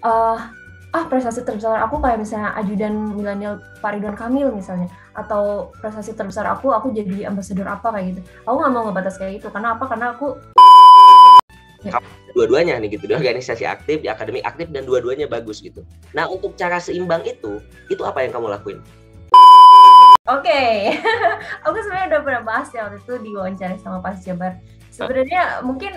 eh prestasi terbesar aku kayak misalnya ajudan milenial Pak Ridwan Kamil misalnya, atau prestasi terbesar aku jadi ambasador apa kayak gitu. Aku nggak mau ngebatas kayak gitu, karena apa? Karena aku ya. Dua-duanya nih gitu, di organisasi aktif, di akademik aktif, dan dua-duanya bagus gitu. Nah, untuk cara seimbang itu apa yang kamu lakuin? Oke. Aku sebenarnya udah pernah bahas ya waktu itu di wawancara sama Pas Jabar. Sebenarnya mungkin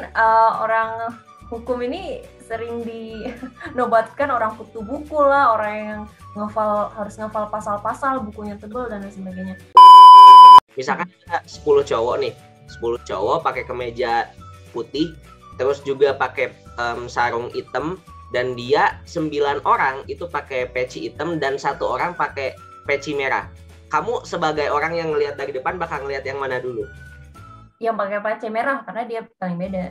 orang hukum ini sering dinobatkan orang kutu buku lah, orang yang harus ngafal pasal-pasal, bukunya tebal dan lain sebagainya. Misalkan ada 10 cowok nih, 10 cowok pakai kemeja putih, terus juga pakai sarung hitam, dan dia 9 orang itu pakai peci hitam dan 1 orang pakai peci merah. Kamu sebagai orang yang ngelihat dari depan bakal ngelihat yang mana dulu? Yang pakai peci merah, karena dia paling beda.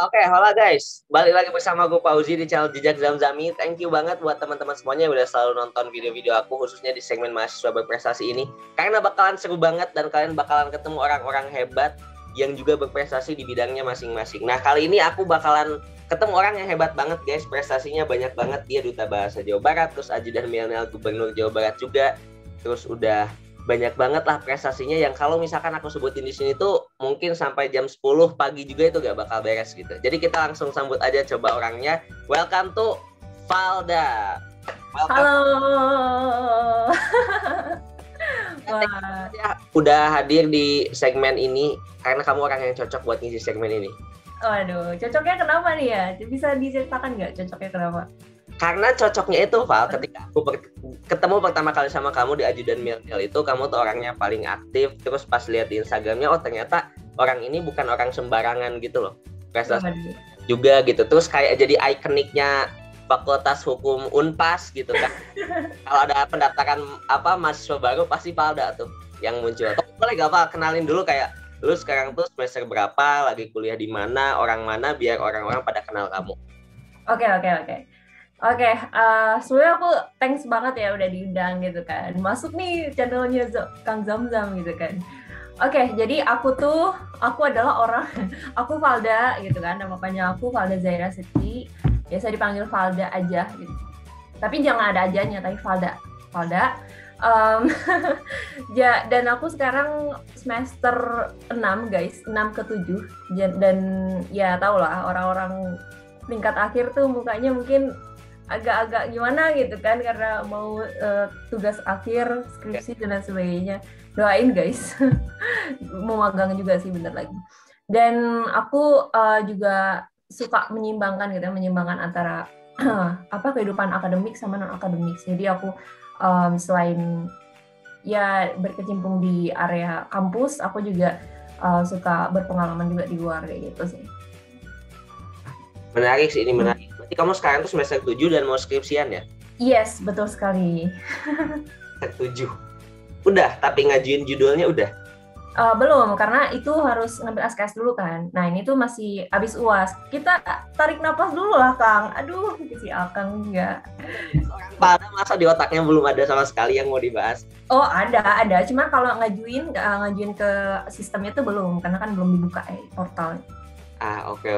Oke, halo guys. Balik lagi bersama gue Pauzi di channel Jejak Zamzami. Thank you banget buat teman-teman semuanya yang udah selalu nonton video-video aku, khususnya di segmen mahasiswa berprestasi ini. Karena bakalan seru banget dan kalian bakalan ketemu orang-orang hebat yang juga berprestasi di bidangnya masing-masing. Nah, kali ini aku bakalan ketemu orang yang hebat banget guys. Prestasinya banyak banget. Dia Duta Bahasa Jawa Barat, terus ajudan milenial Gubernur Jawa Barat juga. Terus udah banyak banget lah prestasinya yang kalau misalkan aku sebutin di sini tuh mungkin sampai jam 10 pagi juga itu gak bakal beres gitu. Jadi kita langsung sambut aja coba orangnya. Welcome to Valda. Welcome. Halo. Ya, udah hadir di segmen ini karena kamu orang yang cocok buat ngisi segmen ini. Waduh, cocoknya kenapa nih ya? Bisa diceritakan nggak cocoknya kenapa? Karena cocoknya itu, Val, ketika aku ketemu pertama kali sama kamu di ajudan milenial itu, kamu tuh orangnya paling aktif. Terus pas lihat di Instagramnya, oh ternyata orang ini bukan orang sembarangan gitu loh. Prestasi juga gitu. Terus kayak jadi ikoniknya Fakultas Hukum Unpas gitu kan. Kalau ada pendaftaran mahasiswa baru pasti Valda tuh yang muncul. Boleh gak Val kenalin dulu kayak lu sekarang tuh semester berapa, lagi kuliah di mana, orang mana, biar orang-orang pada kenal kamu. Oke, sebenarnya aku thanks banget ya udah diundang gitu kan. Masuk nih channelnya Kang Zamzam gitu kan. Oke, jadi aku adalah orang, aku Valda gitu kan. Nama panjang aku Valda Zaira Siti. Biasa dipanggil Valda aja gitu. Tapi jangan ada ajanya, tapi Valda. Ya, dan aku sekarang semester 6 guys, 6 ke 7. Dan ya tau lah orang-orang tingkat akhir tuh mukanya mungkin agak-agak gimana gitu kan, karena mau tugas akhir, skripsi dan lain sebagainya. Doain guys. Mau magang juga sih bentar lagi. Dan aku juga suka menyeimbangkan antara kehidupan akademik sama non akademik. Jadi aku selain ya berkecimpung di area kampus, aku juga suka berpengalaman juga di luar kayak gitu sih. Menarik sih, ini menarik. Berarti kamu sekarang tuh semester 7 dan mau skripsian ya? Yes, betul sekali. Semester 7. Udah, tapi ngajuin judulnya udah? Belum, karena itu harus ngambil SKS dulu kan. Nah, ini tuh masih habis UAS. Kita tarik napas dulu lah, Kang. Aduh, si Akang enggak. Padahal masa di otaknya belum ada sama sekali yang mau dibahas? Oh, ada. Cuma kalau ngajuin ke sistemnya tuh belum, karena kan belum dibuka portal. Oke.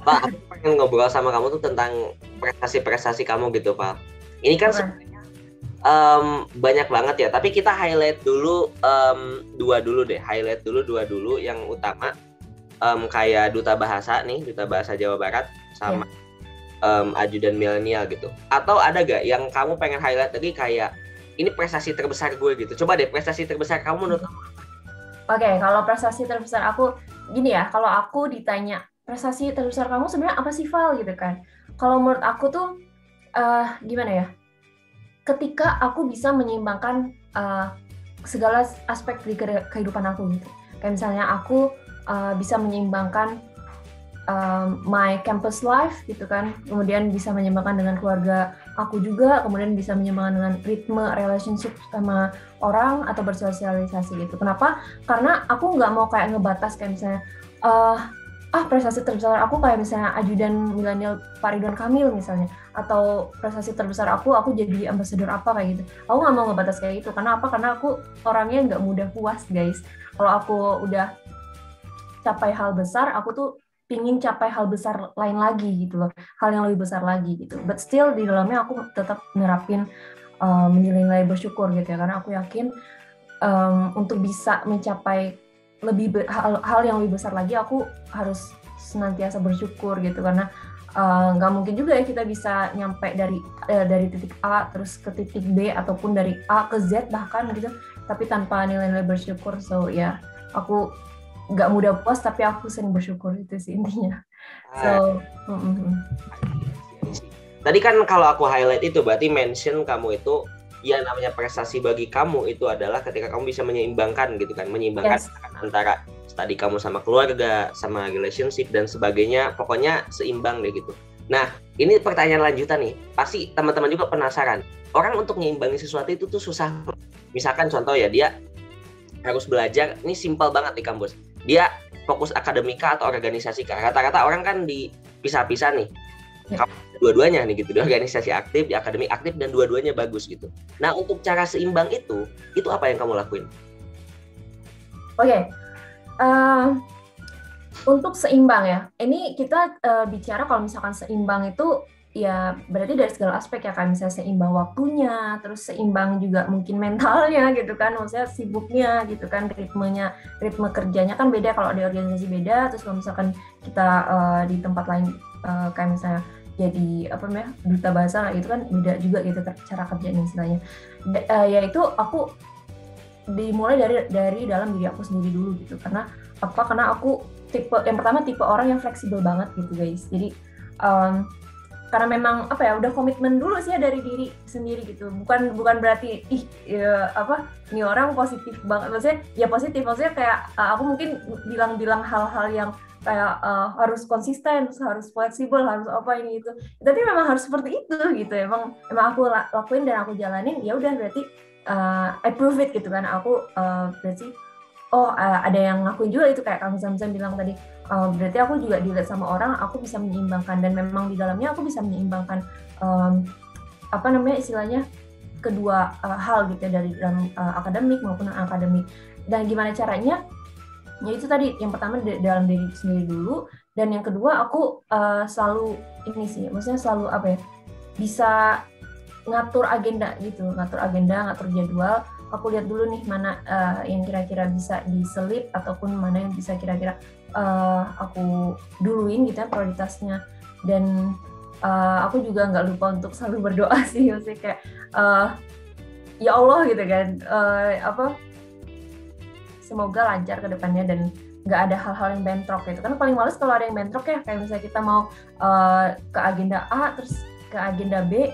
Pak, aku pengen ngobrol sama kamu tuh tentang prestasi-prestasi kamu gitu, Pak. Ini kan banyak banget ya, tapi kita highlight dulu dua dulu deh. Highlight dulu dua dulu yang utama, kayak Duta Bahasa nih, Duta Bahasa Jawa Barat sama ajudan milenial gitu. Atau ada gak yang kamu pengen highlight lagi kayak ini prestasi terbesar gue gitu. Coba deh, prestasi terbesar kamu menurut kamu. Oke, kalau prestasi terbesar aku gini ya, kalau aku ditanya prestasi terbesar kamu sebenarnya apa sih, Val, gitu kan. Kalau menurut aku tuh gimana ya, ketika aku bisa menyeimbangkan segala aspek di kehidupan aku gitu. Kayak misalnya aku bisa menyeimbangkan my campus life gitu kan, kemudian bisa menyeimbangkan dengan keluarga aku juga, kemudian bisa menyeimbangkan dengan ritme relationship sama orang atau bersosialisasi gitu. Kenapa? Karena aku nggak mau kayak ngebatas kayak misalnya prestasi terbesar aku kayak misalnya ajudan milenial Pak Ridwan Kamil misalnya, atau prestasi terbesar aku jadi ambasador apa kayak gitu. Aku nggak mau ngebatas kayak gitu. Karena apa? Karena aku orangnya nggak mudah puas guys. Kalau aku udah capai hal besar, aku tuh pingin capai hal besar lain lagi gitu loh, hal yang lebih besar lagi gitu. But still di dalamnya aku tetap nerapin nilai-nilai bersyukur gitu ya, karena aku yakin untuk bisa mencapai hal yang lebih besar lagi, aku harus senantiasa bersyukur gitu, karena nggak mungkin juga ya kita bisa nyampe dari titik A terus ke titik B ataupun dari A ke Z bahkan gitu, tapi tanpa nilai-nilai bersyukur. So ya, aku nggak mudah puas tapi aku sering bersyukur, itu sih intinya. So tadi kan kalau aku highlight itu berarti mention kamu itu ya namanya prestasi bagi kamu itu adalah ketika kamu bisa menyeimbangkan gitu kan, menyeimbangkan antara tadi kamu sama keluarga, sama relationship dan sebagainya, pokoknya seimbang deh gitu. Nah, ini pertanyaan lanjutan nih, pasti teman-teman juga penasaran, orang untuk menyeimbangin sesuatu itu tuh susah. Misalkan contoh ya, dia harus belajar, ini simpel banget di kampus, dia fokus akademika atau organisasi, rata-rata orang kan dipisah-pisah nih, dua-duanya nih gitu, di organisasi aktif, di akademik aktif, dan dua-duanya bagus gitu. Nah, untuk cara seimbang itu apa yang kamu lakuin? Oke. Untuk seimbang ya, ini kita bicara kalau misalkan seimbang itu ya berarti dari segala aspek ya, kan misalnya seimbang waktunya, terus seimbang juga mungkin mentalnya gitu kan, maksudnya sibuknya gitu kan, ritme kerjanya kan beda kalau di organisasi beda, terus kalau misalkan kita di tempat lain kayak misalnya jadi apa namanya duta bahasa lah, itu kan beda juga gitu cara kerjanya istilahnya. Yaitu aku dimulai dari dalam diri aku sendiri dulu gitu, karena aku yang pertama tipe orang yang fleksibel banget gitu guys. Jadi karena memang apa ya, udah komitmen dulu sih ya dari diri sendiri gitu, bukan berarti ini orang positif banget, maksudnya ya positif, maksudnya kayak aku mungkin bilang hal-hal yang kayak harus konsisten, harus fleksibel, harus apa ini itu, tapi memang harus seperti itu gitu, emang aku lakuin dan aku jalanin, ya udah berarti I prove it gitu kan, aku berarti ada yang ngakuin juga itu, kayak Kang Zamzam bilang tadi, berarti aku juga dilihat sama orang, aku bisa menyeimbangkan, dan memang di dalamnya aku bisa menyeimbangkan istilahnya kedua hal gitu ya, dari dalam akademik maupun non akademik. Dan gimana caranya? Ya itu tadi, yang pertama dalam diri sendiri dulu, dan yang kedua aku selalu ini sih, maksudnya selalu bisa ngatur agenda gitu, ngatur jadwal. Aku lihat dulu nih mana yang kira-kira bisa diselip ataupun mana yang bisa kira-kira aku duluin gitu ya prioritasnya. Dan aku juga nggak lupa untuk selalu berdoa sih, maksudnya kayak ya Allah gitu kan, semoga lancar ke depannya dan nggak ada hal-hal yang bentrok gitu. Karena paling males kalau ada yang bentrok ya, kayak misalnya kita mau ke agenda A terus ke agenda B,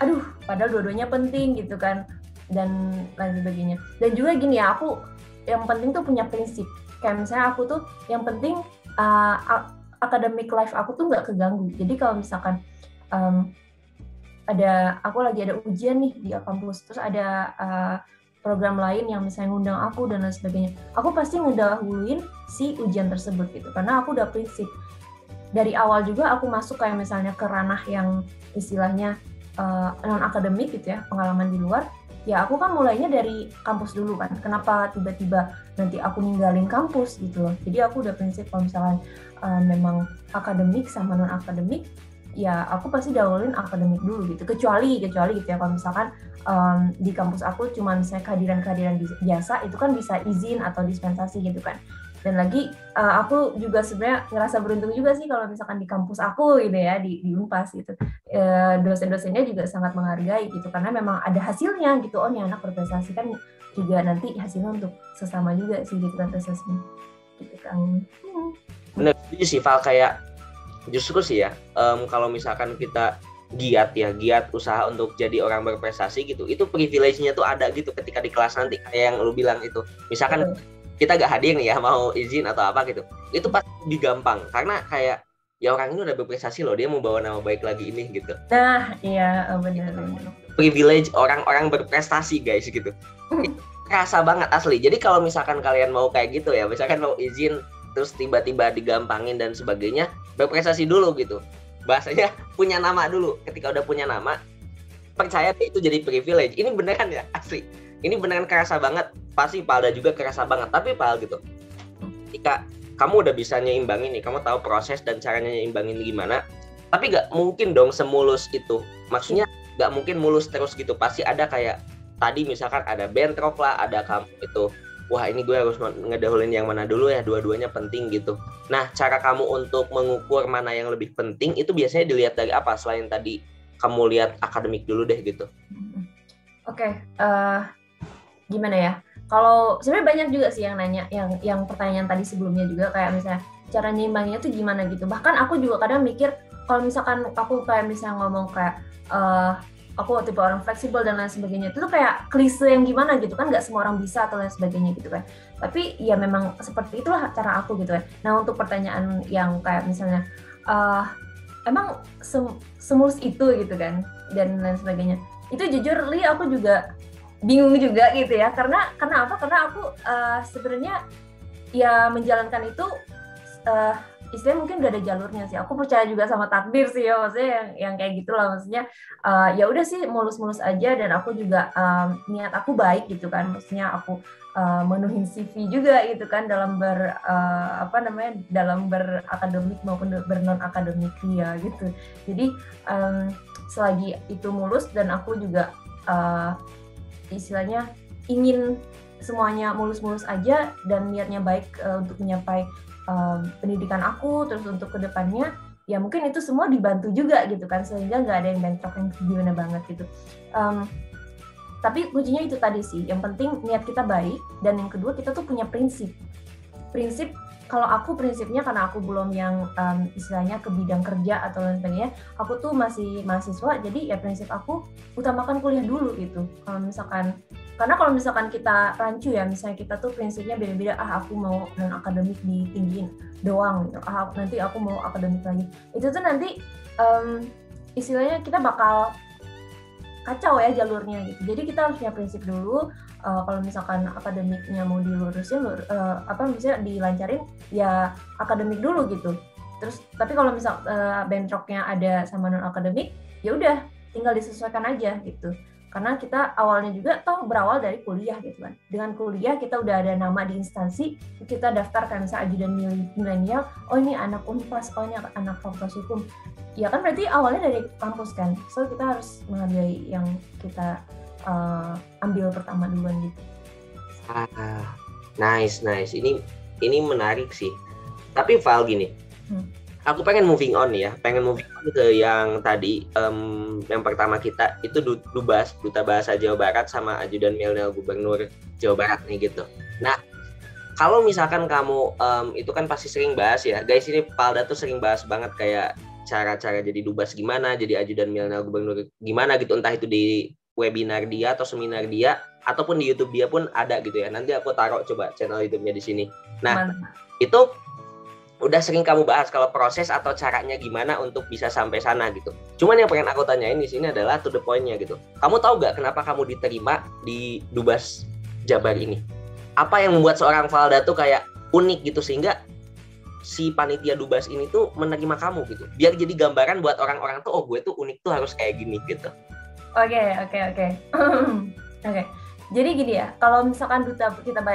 aduh padahal dua-duanya penting gitu kan, dan lain sebagainya. Dan juga gini ya, aku yang penting tuh punya prinsip, kayak misalnya aku tuh yang penting academic life aku tuh nggak keganggu. Jadi kalau misalkan aku lagi ada ujian nih di kampus, terus ada program lain yang misalnya ngundang aku dan lain sebagainya, aku pasti ngedahuluin si ujian tersebut gitu, karena aku udah prinsip dari awal juga. Aku masuk kayak misalnya ke ranah yang istilahnya non akademik gitu ya, pengalaman di luar, ya aku kan mulainya dari kampus dulu kan, kenapa tiba-tiba nanti aku ninggalin kampus gitu loh. Jadi aku udah prinsip kalau misalkan memang akademik sama non akademik, ya aku pasti dahuluin akademik dulu gitu, kecuali gitu ya kalau misalkan di kampus aku cuma misalnya kehadiran biasa, itu kan bisa izin atau dispensasi gitu kan. Dan lagi aku juga sebenarnya ngerasa beruntung juga sih kalau misalkan di kampus aku gitu ya, di Unpas gitu, dosen-dosennya juga sangat menghargai gitu, karena memang ada hasilnya gitu. Oh nih anak berprestasi kan, juga nanti hasilnya untuk sesama juga sih gitu kan, prestasinya gitu kan. Bener sih Val, kayak justru sih ya, kalau misalkan kita giat usaha untuk jadi orang berprestasi gitu, itu privilege-nya tuh ada gitu ketika di kelas nanti, kayak yang lu bilang itu, misalkan kita gak hadir nih ya, mau izin atau apa gitu, itu pasti lebih gampang karena kayak ya orang ini udah berprestasi loh, dia mau bawa nama baik lagi ini gitu. Nah iya benar. Privilege orang-orang berprestasi guys gitu. Kerasa banget asli. Jadi kalau misalkan kalian mau kayak gitu ya, misalkan mau izin terus tiba-tiba digampangin dan sebagainya, berprestasi dulu gitu. Bahasanya punya nama dulu. Ketika udah punya nama, percaya itu jadi privilege. Ini beneran ya, asli. Ini beneran kerasa banget. Pasti Palda juga kerasa banget. Tapi Pal gitu, ketika kamu udah bisa nyeimbangin nih, kamu tahu proses dan caranya nyeimbangin gimana, tapi nggak mungkin dong semulus itu. Maksudnya nggak mungkin mulus terus gitu, pasti ada kayak tadi misalkan ada bentrok lah, ada kamu itu, wah ini gue harus ngedahulin yang mana dulu ya, dua-duanya penting gitu. Nah, cara kamu untuk mengukur mana yang lebih penting itu biasanya dilihat dari apa, selain tadi kamu lihat akademik dulu deh gitu. Oke, gimana ya? Kalau sebenarnya banyak juga sih yang nanya, yang pertanyaan tadi sebelumnya juga kayak misalnya cara nyimbanginnya tuh gimana gitu. Bahkan aku juga kadang mikir kalau misalkan aku kayak misalnya ngomong kayak aku tipe orang fleksibel dan lain sebagainya, itu tuh kayak klise yang gimana gitu kan, nggak semua orang bisa atau lain sebagainya gitu kan. Tapi ya memang seperti itulah cara aku gitu kan. Nah untuk pertanyaan yang kayak misalnya emang semulus itu gitu kan dan lain sebagainya, itu jujur Li aku juga bingung juga gitu ya, karena apa? Karena aku sebenarnya ya menjalankan itu istilahnya mungkin gak ada jalurnya sih. Aku percaya juga sama takdir sih ya, maksudnya yang kayak gitulah, maksudnya ya udah sih mulus-mulus aja, dan aku juga niat aku baik gitu kan, maksudnya aku menuhin CV juga gitu kan dalam dalam berakademik maupun bernon akademik ya gitu. Jadi selagi itu mulus dan aku juga istilahnya ingin semuanya mulus-mulus aja dan niatnya baik untuk menyapai pendidikan aku terus untuk kedepannya, ya mungkin itu semua dibantu juga gitu kan, sehingga nggak ada yang bentrok yang gimana banget gitu. Tapi kuncinya itu tadi sih, yang penting niat kita baik, dan yang kedua kita tuh punya prinsip. Kalau aku prinsipnya, karena aku belum yang istilahnya ke bidang kerja atau lain sebagainya, aku tuh masih mahasiswa, jadi ya prinsip aku utamakan kuliah dulu gitu. Karena kalau misalkan kita rancu ya, misalnya kita tuh prinsipnya beda-beda, aku mau non akademik ditinggiin doang gitu, nanti aku mau akademik lagi, itu tuh nanti istilahnya kita bakal kacau ya jalurnya gitu. Jadi kita harus punya prinsip dulu. Kalau misalkan akademiknya mau dilurusin, misalnya dilancarin, ya akademik dulu gitu. Terus tapi kalau misal bentroknya ada sama non akademik, ya udah tinggal disesuaikan aja gitu. Karena kita awalnya juga berawal dari kuliah gitu kan. Dengan kuliah kita udah ada nama di instansi, kita daftar kan misalnya ajudan milenial, oh ini anak Unpas, oh ini anak Fakultas Hukum. Ya kan berarti awalnya dari kampus kan. So kita harus menghargai yang kita ambil pertama duluan gitu. Nice. Ini menarik sih. Tapi Val gini, aku pengen moving on ke yang tadi, yang pertama kita itu Dubas, Duta Bahasa Jawa Barat sama ajudan milenial Gubernur Jawa Barat nih gitu. Nah, kalau misalkan kamu itu kan pasti sering bahas ya, guys, ini Palda tuh sering bahas banget kayak cara-cara jadi Dubas gimana, jadi ajudan milenial Gubernur gimana gitu, entah itu di webinar dia atau seminar dia ataupun di YouTube dia pun ada gitu ya. Nanti aku taruh coba channel YouTube-nya di sini. Nah, itu udah sering kamu bahas kalau proses atau caranya gimana untuk bisa sampai sana gitu. Cuman yang pengen aku tanyain di sini adalah to the point-nya gitu. Kamu tahu nggak kenapa kamu diterima di Dubas Jabar ini? Apa yang membuat seorang Valda tuh kayak unik gitu sehingga si panitia Dubas ini tuh menerima kamu gitu? Biar jadi gambaran buat orang-orang tuh, oh gue tuh unik tuh harus kayak gini gitu. Oke. Jadi gini ya, kalau misalkan kita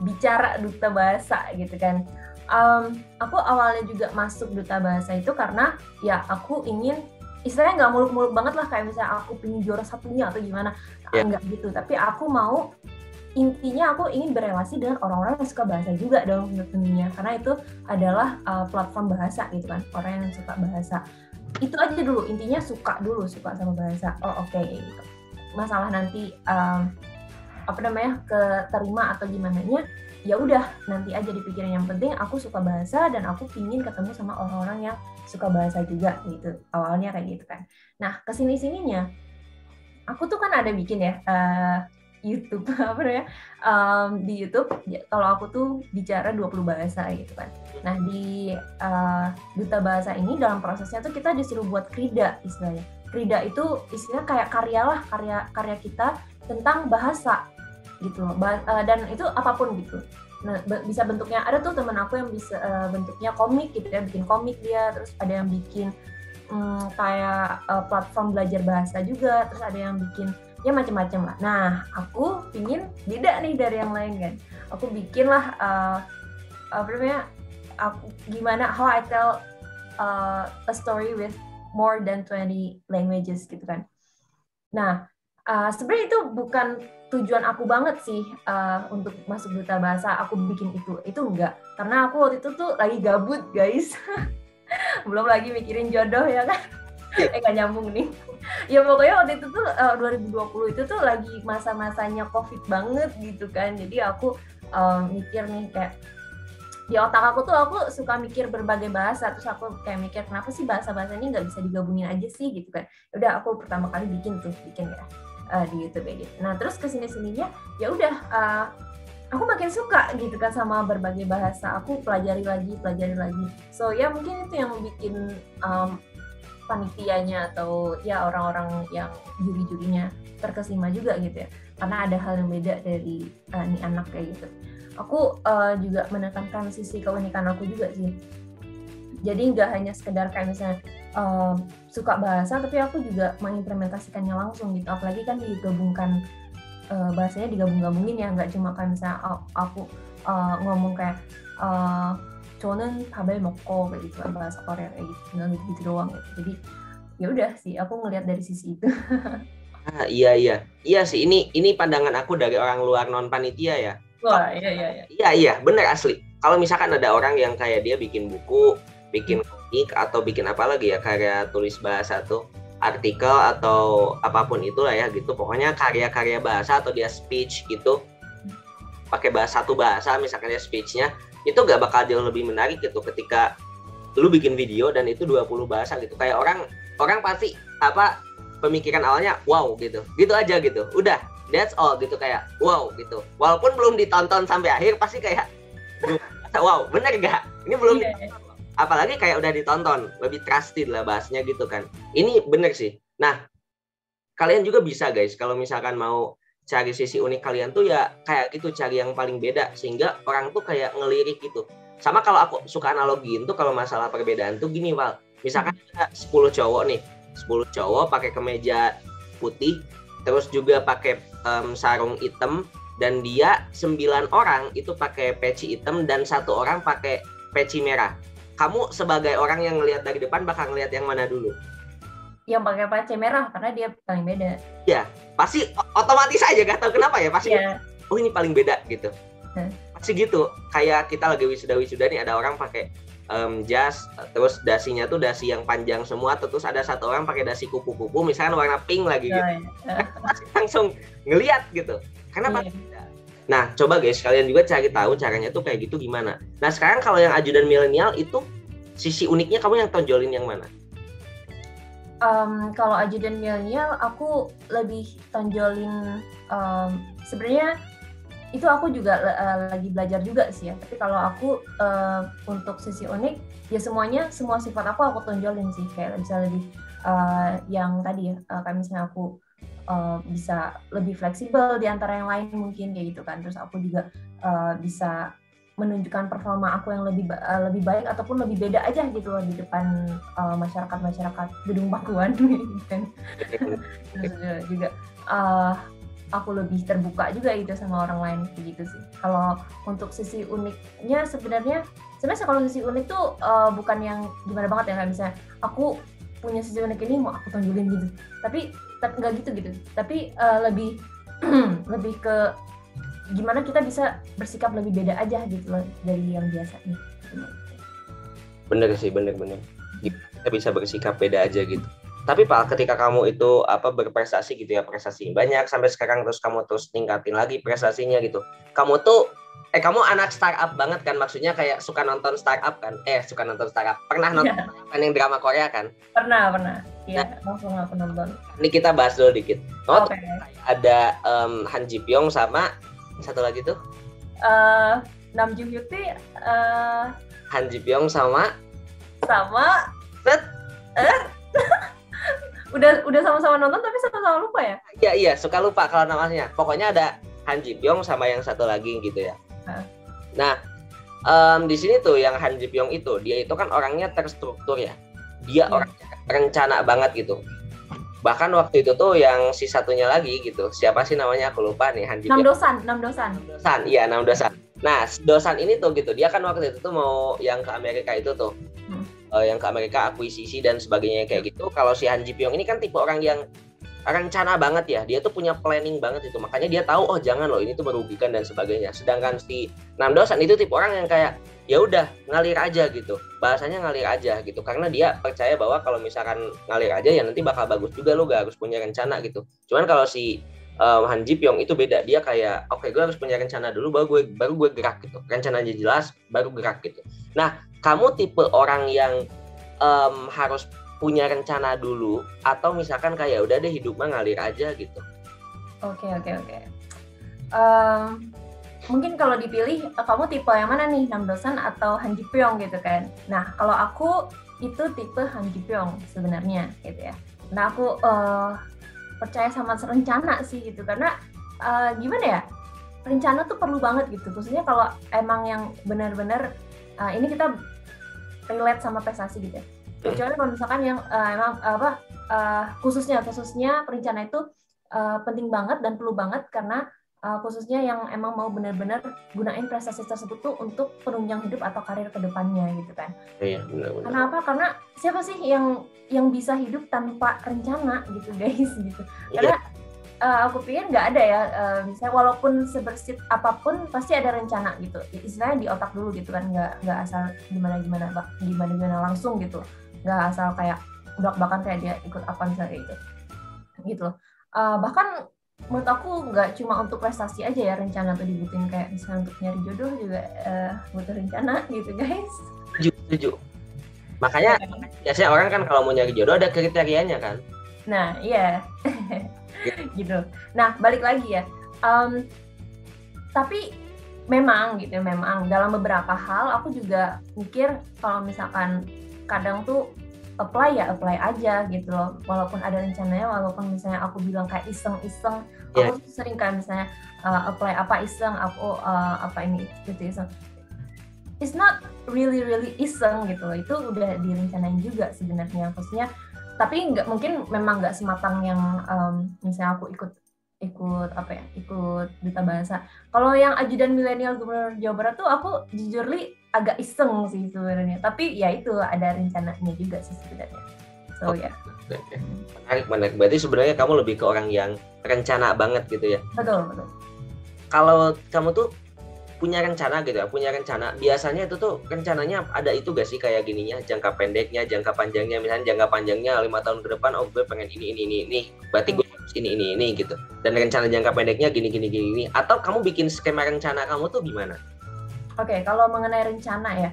bicara duta bahasa gitu kan, aku awalnya juga masuk duta bahasa itu karena ya aku ingin, istilahnya nggak muluk-muluk banget lah kayak misalnya aku pengen juara satunya atau gimana, nggak gitu. Tapi aku mau, intinya aku ingin berelasi dengan orang-orang yang suka bahasa juga dong tentunya, karena itu adalah platform bahasa gitu kan, orang yang suka bahasa. Itu aja dulu, intinya suka sama bahasa. Oke. Gitu. Masalah nanti keterima atau gimana nya, ya udah nanti aja dipikirin. Yang penting aku suka bahasa dan aku pingin ketemu sama orang-orang yang suka bahasa juga gitu. Awalnya kayak gitu kan. Nah, kesini-sininya aku tuh kan ada bikin ya YouTube di YouTube, kalau aku tuh bicara 20 bahasa gitu kan. Nah, di duta bahasa ini dalam prosesnya tuh kita disuruh buat krida istilahnya. Krida itu istilahnya kayak karya kita tentang bahasa gitu loh. Dan itu apapun gitu. Nah, bisa bentuknya, ada tuh teman aku yang bisa bentuknya komik gitu ya, bikin komik dia, terus ada yang bikin kayak platform belajar bahasa juga, terus ada yang bikin ya macam-macam lah. Nah, aku pingin beda nih dari yang lain kan. Aku bikin lah how I tell a story with more than 20 languages gitu kan. Nah, sebenarnya itu bukan tujuan aku banget sih untuk masuk duta bahasa, aku bikin itu enggak. Karena aku waktu itu tuh lagi gabut guys, belum lagi mikirin jodoh ya kan. Nggak nyambung nih. Ya pokoknya waktu itu tuh 2020 itu tuh lagi masa-masanya COVID banget gitu kan. Jadi aku mikir nih kayak di otak aku tuh aku suka mikir berbagai bahasa, terus aku kayak mikir kenapa sih bahasa-bahasa ini nggak bisa digabungin aja sih gitu kan. Udah aku pertama kali bikin ya di YouTube kayak gitu. Nah terus kesini-sininya ya udah aku makin suka gitu kan sama berbagai bahasa, aku pelajari lagi. So ya mungkin itu yang bikin panitianya atau ya orang-orang yang juri-jurinya terkesima juga gitu ya, karena ada hal yang beda dari nih anak kayak gitu. Aku juga menekankan sisi keunikan aku juga sih, jadi nggak hanya sekedar kayak misalnya suka bahasa, tapi aku juga mengimplementasikannya langsung gitu, apalagi kan digabungkan bahasanya digabung-gabungin ya, nggak cuma kayak misalnya aku ngomong kayak 저는 밥을 먹고 kayak gitu, bahasa Korea kayak gitu doang gitu. Jadi ya udah sih aku ngelihat dari sisi itu. Iya sih, ini pandangan aku dari orang luar non panitia ya. Wah iya. Iya benar asli. Kalau misalkan ada orang yang kayak dia bikin buku, bikin komik atau bikin apa lagi ya, karya tulis bahasa tuh, artikel atau apapun itulah ya gitu, pokoknya karya-karya bahasa atau dia speech gitu, pakai satu bahasa misalkan dia speechnya, itu gak bakal jauh lebih menarik gitu ketika lu bikin video dan itu 20 bahasa gitu. Kayak orang pasti pemikiran awalnya wow gitu aja gitu, udah that's all gitu, kayak wow gitu, walaupun belum ditonton sampai akhir pasti kayak wow bener gak ini belum ditonton. Apalagi kayak udah ditonton, lebih trusted lah bahasnya gitu kan. Ini bener sih. Nah kalian juga bisa guys, kalau misalkan mau cari sisi unik kalian tuh ya kayak gitu, cari yang paling beda sehingga orang tuh kayak ngelirik gitu. Sama kalau aku suka analogiin tuh kalau masalah perbedaan tuh gini Val, misalkan ada 10 cowok nih, 10 cowok pakai kemeja putih, terus juga pakai sarung hitam, dan dia 9 orang itu pakai peci hitam dan 1 orang pakai peci merah. Kamu sebagai orang yang ngelihat dari depan bakal ngelihat yang mana dulu? Yang pakai peci merah karena dia paling beda. Ya, pasti otomatis aja, gak tahu kenapa ya, pasti oh ini paling beda gitu. Pasti gitu. Kayak kita lagi wisuda nih, ada orang pakai jas, terus dasinya tuh dasi yang panjang semua, terus ada 1 orang pakai dasi kupu-kupu misalkan warna pink lagi gitu. Pasti langsung ngelihat gitu. Karena pasti beda. Nah, coba guys kalian juga cari tahu caranya tuh kayak gitu gimana. Nah, sekarang kalau yang ajudan milenial itu sisi uniknya kamu yang tonjolin yang mana? Kalau ajudan milenial aku lebih tonjolin sebenarnya itu aku juga lagi belajar juga sih ya. Tapi kalau aku untuk sisi unik ya semua sifat aku tonjolin sih, kayak bisa lebih yang tadi ya, kayak misalnya aku bisa lebih fleksibel di antara yang lain mungkin kayak gitu kan. Terus aku juga bisa menunjukkan performa aku yang lebih baik ataupun lebih beda aja gitu loh di depan masyarakat gedung Pakuan gitu kan. Terus juga aku lebih terbuka juga gitu sama orang lain gitu sih. Kalau untuk sisi uniknya sebenarnya kalau sisi unik tuh bukan yang gimana banget ya, kayak misalnya aku punya sisi unik ini mau aku tonjolin gitu. Tapi nggak gitu. Tapi lebih lebih ke gimana kita bisa bersikap lebih beda aja gitu loh dari yang biasanya. Bener sih, bener. Kita bisa bersikap beda aja gitu. Tapi Pak, ketika kamu itu berprestasi gitu ya, prestasi banyak sampai sekarang, terus kamu terus tingkatin lagi prestasinya gitu. Kamu tuh kamu anak startup banget kan, maksudnya kayak suka nonton startup kan? Suka nonton startup. Pernah nonton yang drama Korea kan? Pernah. Iya, langsung aku nonton. Ini kita bahas dulu dikit. Ada Han Ji Pyong sama satu lagi tuh Nam Joo Hyuk tuh Han Ji Pyong sama udah sama-sama nonton tapi sama-sama lupa ya? Iya suka lupa kalau namanya. Pokoknya ada Han Ji Pyong sama yang satu lagi gitu ya. Nah di sini tuh yang Han Ji Pyong itu dia itu kan orangnya terstruktur ya. Dia orangnya rencana banget gitu. Bahkan waktu itu tuh yang si satunya lagi gitu, siapa sih namanya aku lupa nih, Han Ji Pyong. Nam Dosan. Iya, Nam Dosan. Nah, dosan ini tuh gitu, dia kan waktu itu tuh mau yang ke Amerika itu tuh, yang ke Amerika akuisisi dan sebagainya kayak gitu. Kalau si Han Ji Pyong ini kan tipe orang yang rencana banget ya, dia tuh punya planning banget itu, makanya dia tahu oh jangan loh ini tuh merugikan dan sebagainya. Sedangkan si Nam Dosan itu tipe orang yang kayak ya udah ngalir aja gitu, bahasanya ngalir aja gitu, karena dia percaya bahwa kalau misalkan ngalir aja ya nanti bakal bagus juga, lo gak harus punya rencana gitu. Cuman kalau si Han Ji Pyong itu beda, dia kayak oke, gue harus punya rencana dulu baru gue gerak gitu, rencananya jelas baru gerak gitu. Nah, kamu tipe orang yang harus punya rencana dulu atau misalkan kayak udah deh hidup mah ngalir aja gitu? Oke. Mungkin kalau dipilih kamu tipe yang mana nih, Nam Dosan atau Han Ji Pyong gitu kan? Nah, kalau aku itu tipe Han Ji Pyong sebenarnya gitu ya. Nah, aku percaya sama rencana sih gitu, karena gimana ya, rencana tuh perlu banget gitu, khususnya kalau emang yang benar-benar ini kita relate sama prestasi gitu ya. Kecuali kalau misalkan yang emang khususnya perencanaan itu penting banget dan perlu banget, karena khususnya yang emang mau benar-benar gunain prestasi tersebut tuh untuk penunjang hidup atau karir kedepannya gitu kan. Iya, benar-benar. Karena apa? Karena siapa sih yang bisa hidup tanpa rencana gitu guys gitu. Karena aku pikir nggak ada ya, misalnya walaupun sebersit apapun pasti ada rencana gitu. Istilahnya di otak dulu gitu kan, nggak asal gimana langsung gitu. Nggak asal kayak belak-belakan kayak dia ikut apa misalnya gitu. Bahkan menurut aku nggak cuma untuk prestasi aja ya rencana tuh dibutuhin, kayak misalnya untuk nyari jodoh juga butuh rencana gitu guys. Setuju. Makanya biasanya orang kan kalau mau nyari jodoh ada kriterianya kan. Nah iya gitu. Nah balik lagi ya, tapi memang dalam beberapa hal aku juga mikir kalau misalkan kadang tuh apply aja gitu loh, walaupun ada rencananya, walaupun misalnya aku bilang kayak iseng-iseng, aku sering kan misalnya apply apa iseng, aku apa ini gitu iseng. It's not really iseng gitu loh, itu udah direncanain juga sebenarnya, maksudnya. Tapi memang nggak sematang yang misalnya aku ikut duta bahasa. Kalau yang ajudan milenial Gubernur Jawa Barat tuh aku jujur agak iseng sih sebenarnya, tapi ya itu ada rencananya juga sih sebenarnya. So ya. Menarik. Berarti sebenarnya kamu lebih ke orang yang rencana banget gitu ya? Betul. Kalau kamu tuh punya rencana gitu ya, biasanya itu tuh rencananya ada itu gak sih kayak gininya, jangka pendeknya, jangka panjangnya, misalnya jangka panjangnya 5 tahun ke depan, oh gue pengen ini, berarti gue harus ini gitu, dan rencana jangka pendeknya gini, atau kamu bikin skema rencana kamu tuh gimana? Oke, kalau mengenai rencana ya,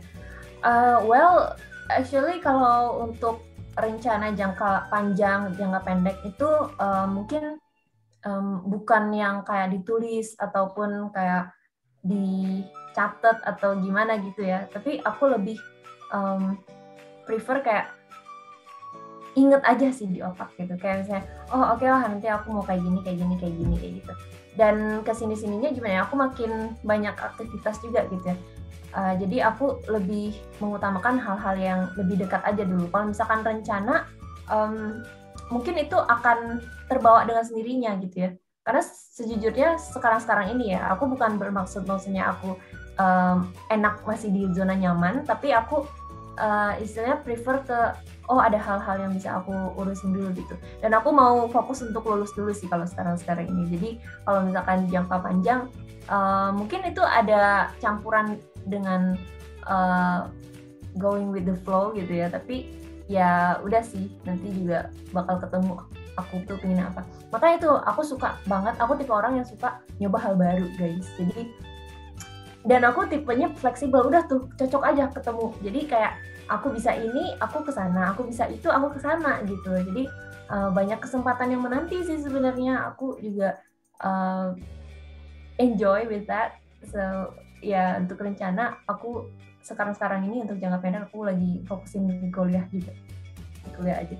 well actually kalau untuk rencana jangka panjang, jangka pendek itu mungkin bukan yang kayak ditulis ataupun kayak dicatat atau gimana gitu ya, tapi aku lebih prefer kayak inget aja sih di otak gitu, kayak misalnya oh oke lah nanti aku mau kayak gini gitu, dan kesini-sininya gimana ya, aku makin banyak aktivitas juga gitu ya, jadi aku lebih mengutamakan hal-hal yang lebih dekat aja dulu. Kalau misalkan rencana mungkin itu akan terbawa dengan sendirinya gitu ya. Karena sejujurnya sekarang ini ya, aku bukan maksudnya aku enak masih di zona nyaman, tapi aku istilahnya prefer ke ada hal-hal yang bisa aku urusin dulu gitu. Dan aku mau fokus untuk lulus dulu sih kalau sekarang ini. Jadi kalau misalkan jangka panjang, mungkin itu ada campuran dengan going with the flow gitu ya. Tapi ya udah sih, nanti juga bakal ketemu aku tuh pengen apa. Makanya itu aku suka banget, aku tipe orang yang suka nyoba hal baru guys. Jadi dan aku tipenya fleksibel, udah tuh cocok aja ketemu. Jadi kayak aku bisa ini, aku kesana, aku bisa itu, aku kesana gitu. Jadi banyak kesempatan yang menanti sih sebenarnya. Aku juga enjoy with that. So ya untuk rencana aku sekarang ini untuk jangka pendek aku lagi fokusin di kuliah juga. Di kuliah aja.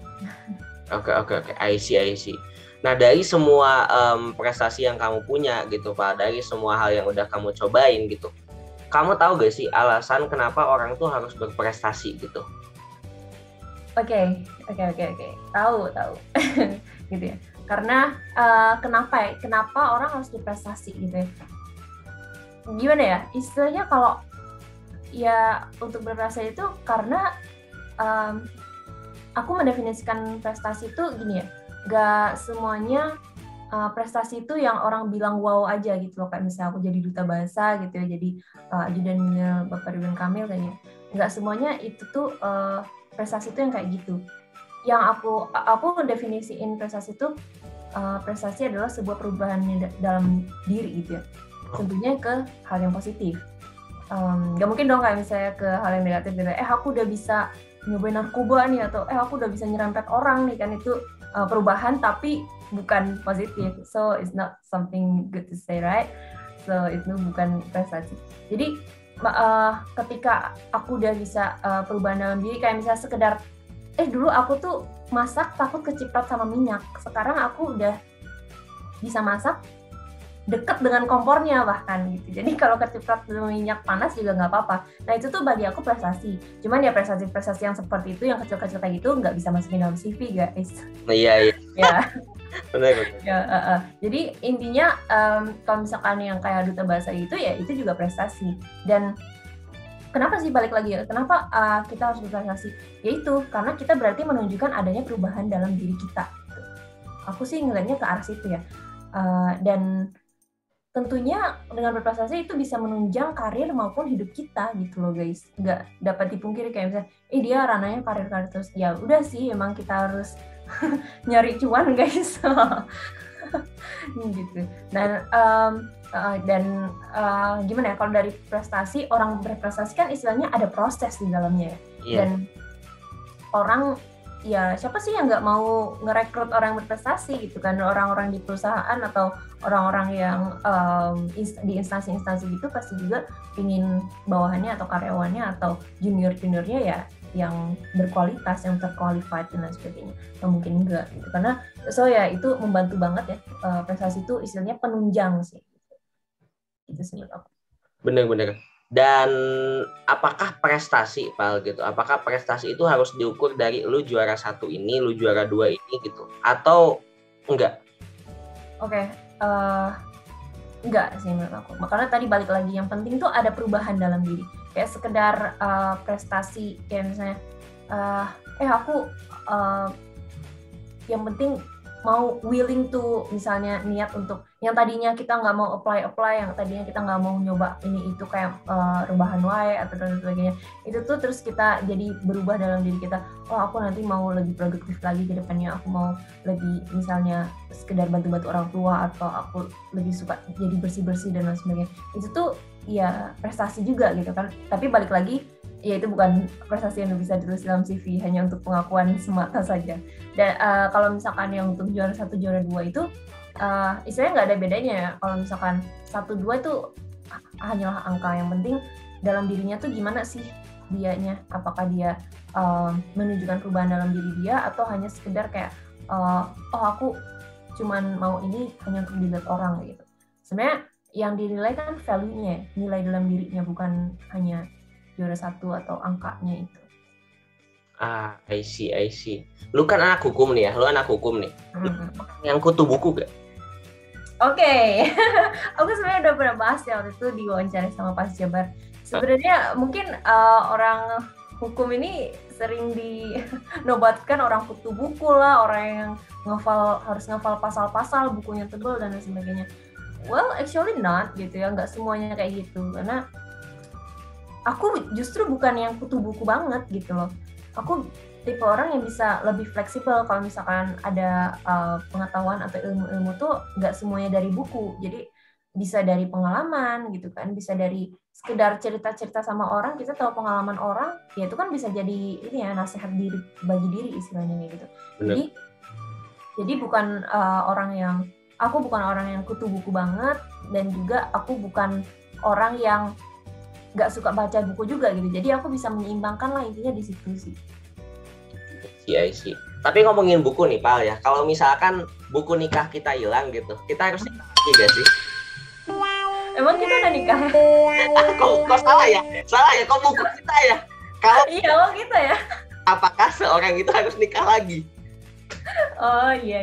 Oke. I see. Nah, dari semua prestasi yang kamu punya gitu Pak, dari semua hal yang udah kamu cobain gitu, kamu tahu gak sih alasan kenapa orang tuh harus berprestasi gitu? Oke. Tahu. Gitu ya. Karena kenapa orang harus berprestasi gitu ya? gimana ya istilahnya, kalau ya untuk berprestasi itu karena aku mendefinisikan prestasi itu gini ya, gak semuanya prestasi itu yang orang bilang wow aja gitu loh, kayak misalnya aku jadi duta bahasa gitu ya, jadi ajudannya Bapak Ridwan Kamil kayaknya. Nggak semuanya itu tuh prestasi itu yang kayak gitu. Yang aku mendefinisiin prestasi itu, prestasi adalah sebuah perubahan dalam diri gitu ya, tentunya ke hal yang positif. Nggak mungkin dong kayak misalnya ke hal yang negatif gitu, aku udah bisa nyobain narkoba nih, atau aku udah bisa nyerempet orang nih, kan itu perubahan tapi bukan positif, so it's not something good to say, right? So itu bukan prestasi. Jadi ketika aku udah bisa perubahan dalam diri, kayak misalnya sekedar dulu aku tuh masak takut keciprot sama minyak, sekarang aku udah bisa masak deket dengan kompornya bahkan gitu. Jadi kalau keciprot minyak panas juga nggak apa-apa. Nah itu tuh bagi aku prestasi. Cuman ya prestasi-prestasi yang seperti itu, yang kecil-kecil kayak gitu, nggak bisa masukin dalam CV guys. Iya. Ya. Benar. Ya, jadi intinya kalau misalkan yang kayak duta bahasa itu, ya itu juga prestasi. Dan kenapa sih balik lagi ya? Kenapa kita harus berprestasi? Yaitu karena kita berarti menunjukkan adanya perubahan dalam diri kita. Aku sih ngeliatnya ke arah situ ya. Dan tentunya dengan berprestasi itu bisa menunjang karir maupun hidup kita gitu loh guys. Nggak dapat dipungkiri kayak misalnya, dia ranahnya karir terus. Ya udah sih, emang kita harus nyari cuan guys. Gitu. Dan gimana ya, kalau dari prestasi, orang berprestasi kan istilahnya ada proses di dalamnya ya. Iya. Dan orang, ya siapa sih yang nggak mau ngerekrut orang yang berprestasi gitu kan, orang-orang di perusahaan atau orang-orang yang di instansi-instansi gitu pasti juga ingin bawahannya atau karyawannya atau junior-juniornya ya yang berkualitas, yang terqualified dan lain sebagainya. Nah, mungkin enggak gitu, karena ya itu membantu banget ya, prestasi itu istilahnya penunjang sih. Itu sih menurut aku. Benar. Dan apakah prestasi, Pal, gitu? Apakah prestasi itu harus diukur dari lu juara 1 ini, lu juara 2 ini gitu? Atau enggak? Oke, enggak sih menurut aku. Makanya tadi balik lagi, yang penting tuh ada perubahan dalam diri. Kayak sekedar prestasi, kayak misalnya, aku yang penting mau willing to, misalnya niat untuk yang tadinya kita nggak mau apply, yang tadinya kita nggak mau nyoba ini itu kayak rebahan wae atau dan sebagainya, itu tuh terus kita jadi berubah dalam diri kita, aku nanti mau lebih produktif lagi ke depannya, aku mau lebih misalnya sekedar bantu-bantu orang tua, atau aku lebih suka jadi bersih-bersih dan lain sebagainya. Itu tuh ya prestasi juga gitu kan. Tapi balik lagi, ya itu bukan prestasi yang bisa ditulis dalam CV, hanya untuk pengakuan semata saja. Dan kalau misalkan yang untuk juara 1, juara 2 itu istilahnya nggak ada bedanya ya. Kalau misalkan 1, 2 itu hanyalah angka, yang penting dalam dirinya tuh gimana sih dianya, apakah dia menunjukkan perubahan dalam diri dia, atau hanya sekedar kayak aku cuman mau ini hanya untuk dilihat orang gitu. Sebenarnya yang dinilai kan value-nya, nilai dalam dirinya, bukan hanya juara 1 atau angkanya itu. I see. Lu kan anak hukum nih ya, yang kutu buku gak? Oke. Aku sebenarnya udah pernah bahas ya waktu itu di wawancara sama Pak Jabar. Sebenarnya mungkin orang hukum ini sering dinobatkan orang kutu buku lah, orang yang harus ngafal pasal-pasal, bukunya tebal dan lain sebagainya. Well, actually not gitu ya, nggak semuanya kayak gitu. Karena aku justru bukan yang kutu buku banget gitu loh. Aku tipe orang yang bisa lebih fleksibel kalau misalkan ada pengetahuan atau ilmu-ilmu tuh nggak semuanya dari buku. Jadi bisa dari pengalaman gitu kan, bisa dari sekedar cerita-cerita sama orang, kita tahu pengalaman orang, ya itu kan bisa jadi ini ya, nasihat diri, bagi diri istilahnya gitu. Jadi bukan aku bukan orang yang kutu buku banget, dan juga aku bukan orang yang nggak suka baca buku juga gitu. Jadi aku bisa menyeimbangkan lah, intinya di situ sih. Iya sih. Tapi ngomongin buku nih, Pal ya. Kalau misalkan buku nikah kita hilang gitu, kita harus nikah lagi gak sih? Emang kita udah nikah? Kok salah ya? Kok buku kita ya? Kalau iya, kita ya. Apakah seorang itu harus nikah lagi? Oh iya.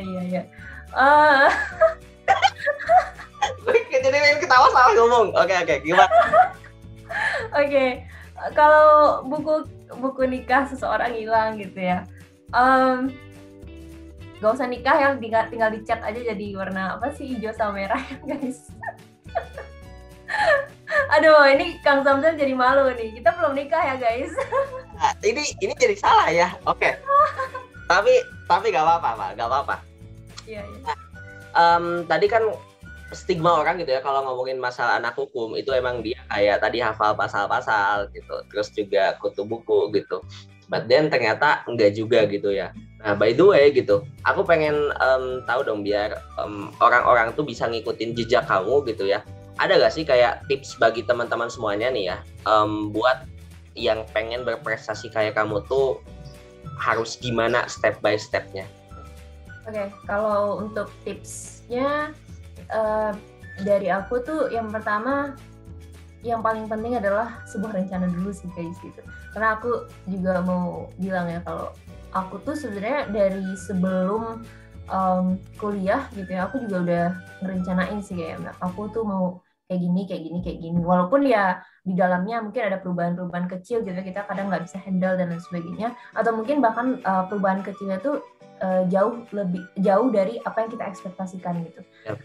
Jadi pengen ketawa salah ngomong. Oke, gimana? Oke, kalau buku nikah seseorang hilang gitu ya, gak usah nikah yang tinggal dicat aja jadi warna apa sih, hijau sama merah ya guys. Aduh, ini Kang Samsul jadi malu nih. Kita belum nikah ya guys. Nah, ini jadi salah ya. Oke. Tapi gak apa-apa, Pak. Gak apa-apa. Iya. Tadi kan stigma orang gitu ya kalau ngomongin masalah anak hukum itu emang dia kayak tadi hafal pasal-pasal gitu, terus juga kutu buku gitu. But then ternyata enggak juga gitu ya. Nah, by the way gitu, aku pengen tahu dong biar orang-orang tuh bisa ngikutin jejak kamu gitu ya. Ada gak sih kayak tips bagi teman-teman semuanya nih ya, buat yang pengen berprestasi kayak kamu tuh harus gimana step by stepnya? Oke, kalau untuk tipsnya dari aku tuh yang pertama, yang paling penting adalah sebuah rencana dulu sih guys gitu. Karena aku juga mau bilang ya kalau aku tuh sebenarnya dari sebelum kuliah gitu ya, aku juga udah ngerencanain sih kayak aku tuh mau kayak gini. Walaupun ya di dalamnya mungkin ada perubahan-perubahan kecil gitu, kita kadang nggak bisa handle dan lain sebagainya. Atau mungkin bahkan perubahan kecilnya tuh jauh dari apa yang kita ekspektasikan gitu. Yep.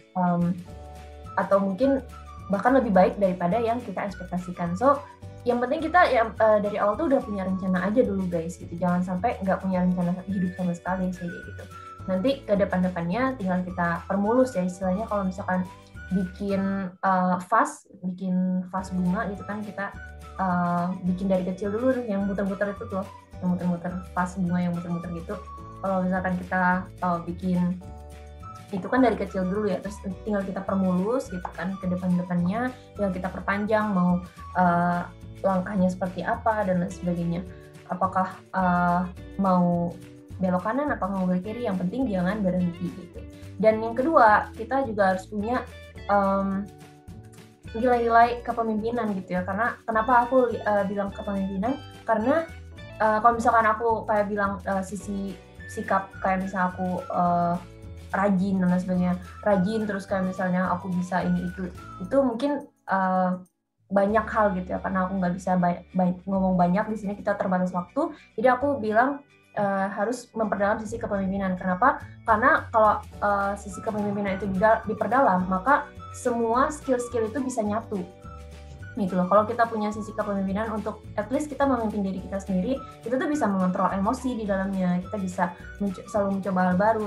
Atau mungkin bahkan lebih baik daripada yang kita ekspektasikan. So yang penting kita dari awal tuh udah punya rencana aja dulu guys gitu. Jangan sampai nggak punya rencana hidup sama sekali sih gitu. Nanti ke depannya tinggal kita permulus ya istilahnya. Kalau misalkan bikin vas bunga gitu kan, kita bikin dari kecil dulu yang muter-muter itu tuh, yang muter-muter vas bunga yang muter-muter gitu. Kalau misalkan kita bikin itu kan dari kecil dulu ya, terus tinggal kita permulus gitu kan ke depannya, tinggal kita perpanjang mau langkahnya seperti apa dan lain sebagainya. Apakah mau belok kanan atau mau belok kiri, yang penting jangan berhenti gitu. Dan yang kedua, kita juga harus punya nilai-nilai kepemimpinan gitu ya. Karena kenapa aku bilang kepemimpinan? Karena kalau misalkan aku kayak bilang sisi sikap kayak misalnya aku rajin dan lain sebagainya, rajin terus kayak misalnya aku bisa ini itu mungkin banyak hal gitu ya, karena aku nggak bisa ngomong banyak di sini, kita terbatas waktu, jadi aku bilang harus memperdalam sisi kepemimpinan. Kenapa? Karena kalau sisi kepemimpinan itu diperdalam, maka semua skill-skill itu bisa nyatu gitu loh. Kalau kita punya sisi kepemimpinan untuk at least kita memimpin diri kita sendiri, kita tuh bisa mengontrol emosi di dalamnya, kita bisa selalu mencoba hal baru,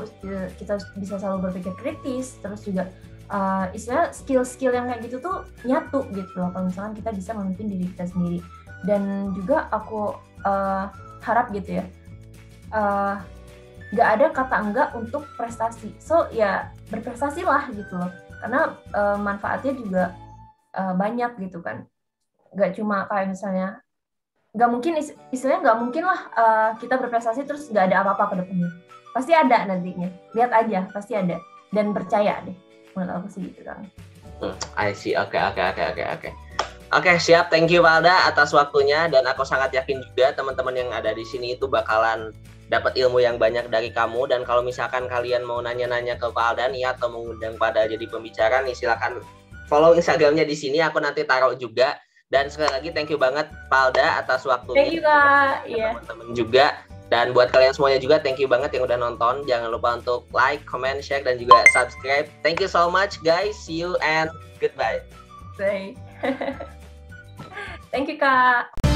kita bisa selalu berpikir kritis, terus juga istilah skill-skill yang kayak gitu tuh nyatu gitu loh kalau misalkan kita bisa memimpin diri kita sendiri. Dan juga aku harap gitu ya, gak ada kata enggak untuk prestasi. So ya berprestasilah gitu loh, karena manfaatnya juga banyak gitu kan. Gak cuma kayak misalnya, gak mungkin istilahnya gak mungkin lah kita berprestasi terus gak ada apa-apa ke depannya. Pasti ada nantinya, lihat aja pasti ada, dan percaya deh, menurut aku sih gitu kan. I see. Oke, siap. Thank you Valda atas waktunya, dan aku sangat yakin juga teman-teman yang ada di sini itu bakalan dapat ilmu yang banyak dari kamu. Dan kalau misalkan kalian mau nanya-nanya ke Valda nih atau mengundang pada jadi pembicara nih, silakan follow Instagramnya di sini, aku nanti taruh juga. Dan sekali lagi thank you banget Valda atas waktunya. Thank you Kak. Teman-teman juga. Dan buat kalian semuanya juga thank you banget yang udah nonton. Jangan lupa untuk like, comment, share, dan juga subscribe. Thank you so much guys. See you and goodbye. Thank you Kak.